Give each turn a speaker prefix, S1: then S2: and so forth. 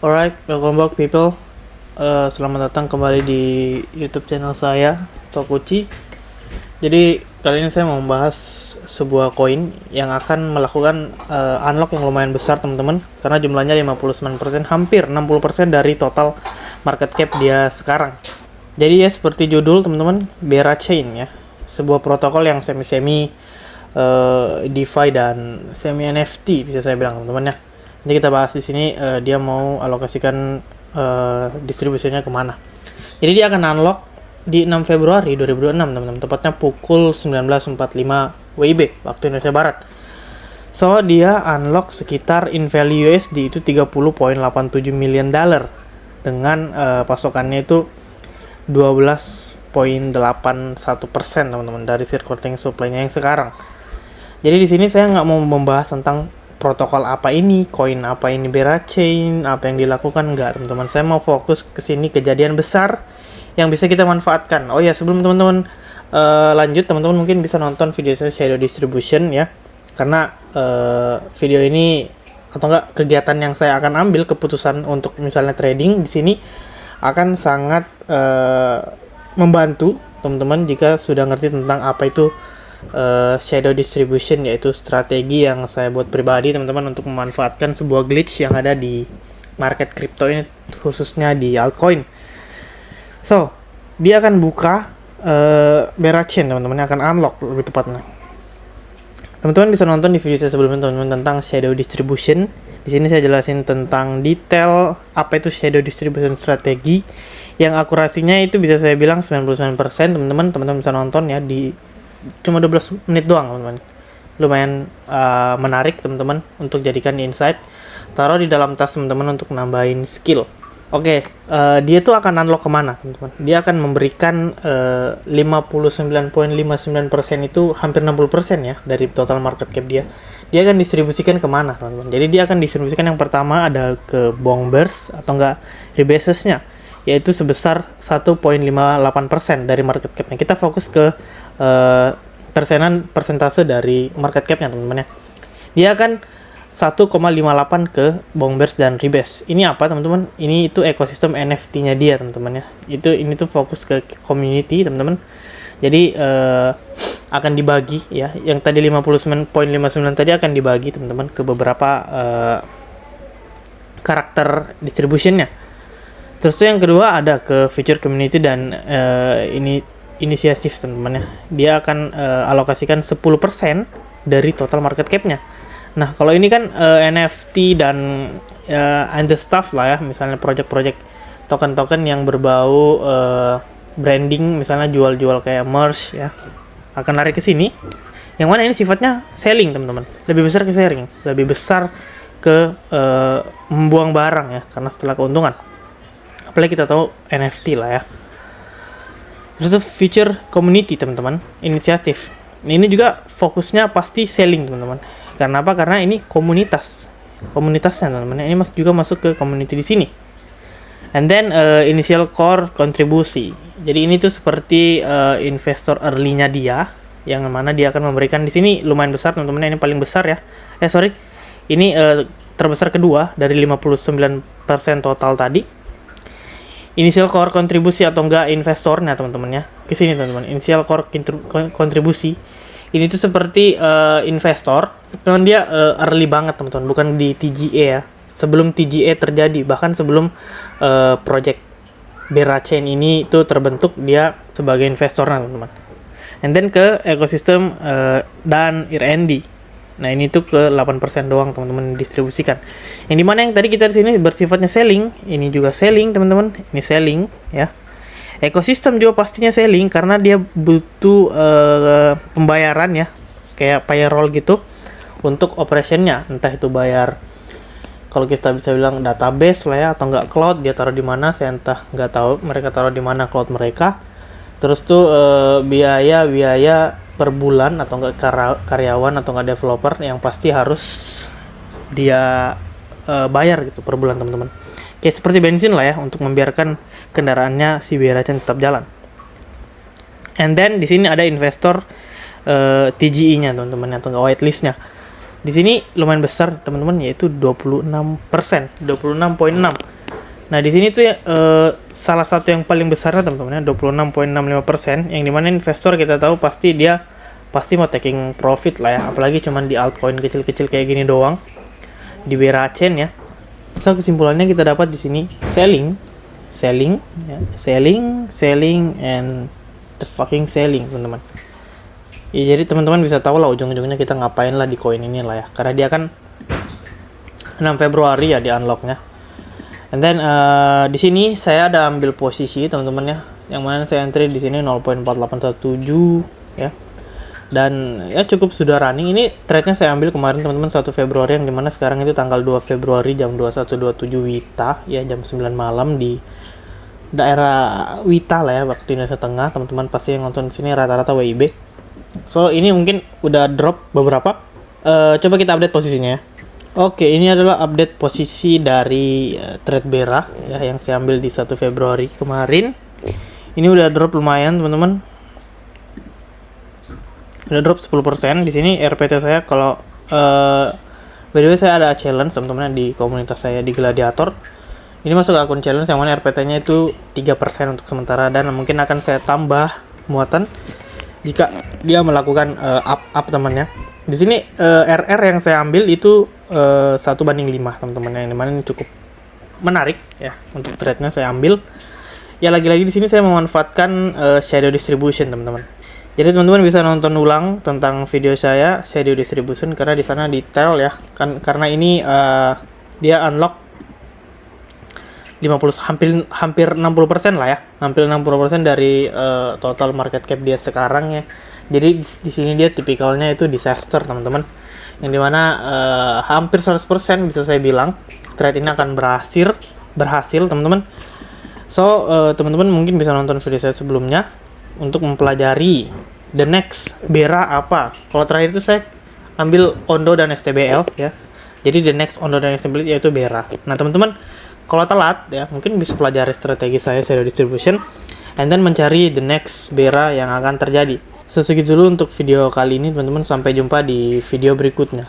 S1: Alright, welcome back people. Selamat datang kembali di YouTube channel saya, Tokuchi. Jadi kali ini saya mau membahas sebuah koin yang akan melakukan unlock yang lumayan besar teman-teman, karena jumlahnya 59%, hampir 60% dari total market cap dia sekarang. Jadi ya seperti judul teman-teman, Bera Chain ya, sebuah protokol yang semi-semi DeFi dan semi NFT bisa saya bilang teman-teman ya. Jadi kita bahas di sini dia mau alokasikan distribusinya kemana. Jadi dia akan unlock di 6 Februari 2026 teman-teman, tepatnya pukul 19.45 WIB waktu Indonesia Barat. So dia unlock sekitar in value USD itu 30.87 million dollar dengan pasokannya itu 12.81% teman-teman dari circulating supply-nya yang sekarang. Jadi di sini saya nggak mau membahas tentang protokol apa ini, koin apa ini, Bera Chain, apa yang dilakukan, enggak teman-teman. Saya mau fokus ke sini kejadian besar yang bisa kita manfaatkan. Oh ya, sebelum teman-teman lanjut, teman-teman mungkin bisa nonton video saya shadow distribution ya. Karena video ini atau enggak kegiatan yang saya akan ambil keputusan untuk misalnya trading di sini akan sangat membantu teman-teman jika sudah ngerti tentang apa itu shadow distribution, yaitu strategi yang saya buat pribadi teman-teman untuk memanfaatkan sebuah glitch yang ada di market crypto ini, khususnya di altcoin. So dia akan buka Bera Chain teman-teman, akan unlock lebih tepatnya. Teman-teman bisa nonton di video saya sebelumnya teman-teman tentang shadow distribution. Di sini saya jelasin tentang detail apa itu shadow distribution strategi yang akurasinya itu bisa saya bilang 99% teman-teman bisa nonton ya, di cuma 12 menit doang teman-teman. Lumayan menarik teman-teman untuk jadikan insight. Taruh di dalam tas teman-teman untuk nambahin skill. Oke, dia tuh akan unlock kemana teman-teman? Dia akan memberikan 59.59% itu hampir 60% ya dari total market cap dia. Dia akan distribusikan kemana teman-teman? Jadi dia akan distribusikan yang pertama ada ke Bongbers atau enggak Rebases-nya, yaitu sebesar 1.58% dari market cap-nya. Kita fokus ke persentase dari market cap-nya teman-teman ya. Dia akan 1,58 ke Bongbers dan Rebase. Ini apa teman-teman? Ini itu ekosistem NFT-nya dia teman-teman ya. Ini tuh fokus ke community teman-teman. Jadi akan dibagi ya. Yang tadi 59.59 tadi akan dibagi teman-teman ke beberapa karakter distribution-nya. Terus yang kedua ada ke feature community dan ini inisiatif teman-teman ya. Dia akan alokasikan 10% dari total market cap-nya. Nah, kalau ini kan NFT dan the stuff lah ya, misalnya project-project token-token yang berbau branding, misalnya jual-jual kayak merch ya, akan lari ke sini. Yang mana ini sifatnya selling teman-teman. Lebih besar ke sharing, lebih besar ke membuang barang ya, karena setelah keuntungan. Apalagi kita tahu NFT lah ya. Terus itu feature community teman-teman, inisiatif. Ini juga fokusnya pasti selling teman-teman. Karena apa? Karena ini komunitasnya teman-teman. Ini juga masuk ke community di sini. And then initial core kontribusi. Jadi ini tuh seperti investor early-nya dia, yang mana dia akan memberikan di sini lumayan besar teman-teman. Ini paling besar ya. Ini terbesar kedua dari 59% total tadi. Initial core kontribusi atau enggak investornya teman-teman ya. Ke sini teman-teman. Initial core kontribusi. Ini tuh seperti investor, cuman dia early banget teman-teman, bukan di TGA ya. Sebelum TGA terjadi, bahkan sebelum project Bera Chain ini tuh terbentuk, dia sebagai investor teman-teman. And then ke ekosistem dan R&D. Nah, ini tuh ke 8% doang teman-teman distribusikan. Yang dimana yang tadi kita di sini bersifatnya selling, ini juga selling teman-teman. Ini selling ya. Ekosistem juga pastinya selling karena dia butuh pembayaran ya, kayak payroll gitu untuk operationnya, entah itu bayar, kalau kita bisa bilang database lah ya, atau enggak cloud, dia taruh di mana saya entah nggak tahu, mereka taruh di mana cloud mereka. Terus tuh biaya per bulan atau enggak karyawan atau enggak developer yang pasti harus dia bayar gitu per bulan teman-teman. Kayak seperti bensin lah ya, untuk membiarkan kendaraannya si Bera Chain tetap jalan. And then di sini ada investor TGE-nya teman-teman atau enggak whitelist-nya. Di sini lumayan besar teman-teman, yaitu 26%, 26.6. Nah, di sini tuh ya, salah satu yang paling besarnya teman-teman ya, 26,65%, yang dimana investor kita tahu pasti mau taking profit lah ya, apalagi cuman di altcoin kecil-kecil kayak gini doang, di Vera Chain ya. So kesimpulannya kita dapat di sini selling, ya, selling, and the fucking selling, teman-teman. Ya, jadi teman-teman bisa tahu lah ujung-ujungnya kita ngapain lah di koin ini lah ya, karena dia kan 6 Februari ya di unlocknya. And then di sini saya ada ambil posisi teman-teman ya, yang mana saya entry di sini 0.4817 ya. Dan ya cukup sudah running. Ini trade-nya saya ambil kemarin teman-teman 1 Februari, yang dimana sekarang itu tanggal 2 Februari jam 21.27 WITA ya, jam 9 malam di daerah WITA lah ya, waktu Indonesia Tengah. Teman-teman pasti yang nonton di sini rata-rata WIB. So ini mungkin udah drop beberapa. Coba kita update posisinya ya. Oke, ini adalah update posisi dari trade Vera ya, yang saya ambil di 1 Februari kemarin. Ini udah drop lumayan, teman-teman. Udah drop 10%. Di sini RPT saya kalau by the way saya ada challenge teman-teman di komunitas saya di Gladiator. Ini masuk ke akun challenge yang mana RPT-nya itu 3% untuk sementara, dan mungkin akan saya tambah muatan jika dia melakukan up temannya. Di sini RR yang saya ambil itu 1/5 teman-teman, yang dimana ini cukup menarik ya untuk trade-nya saya ambil. Ya lagi-lagi di sini saya memanfaatkan shadow distribution teman-teman. Jadi teman-teman bisa nonton ulang tentang video saya shadow distribution, karena di sana detail ya kan, karena ini dia unlock hampir 60% lah ya, hampir 60% dari total market cap dia sekarang ya. Jadi di sini dia tipikalnya itu disaster teman-teman, yang dimana hampir 100% bisa saya bilang trade ini akan berhasil teman-teman. So teman-teman mungkin bisa nonton video saya sebelumnya untuk mempelajari the next Vera apa. Kalau terakhir itu saya ambil Ondo dan STBL ya, jadi the next Ondo dan STBL yaitu Vera. Nah teman-teman, kalau telat ya mungkin bisa pelajari strategi saya shadow distribution and then mencari the next Vera yang akan terjadi. Segitu dulu untuk video kali ini teman-teman, sampai jumpa di video berikutnya.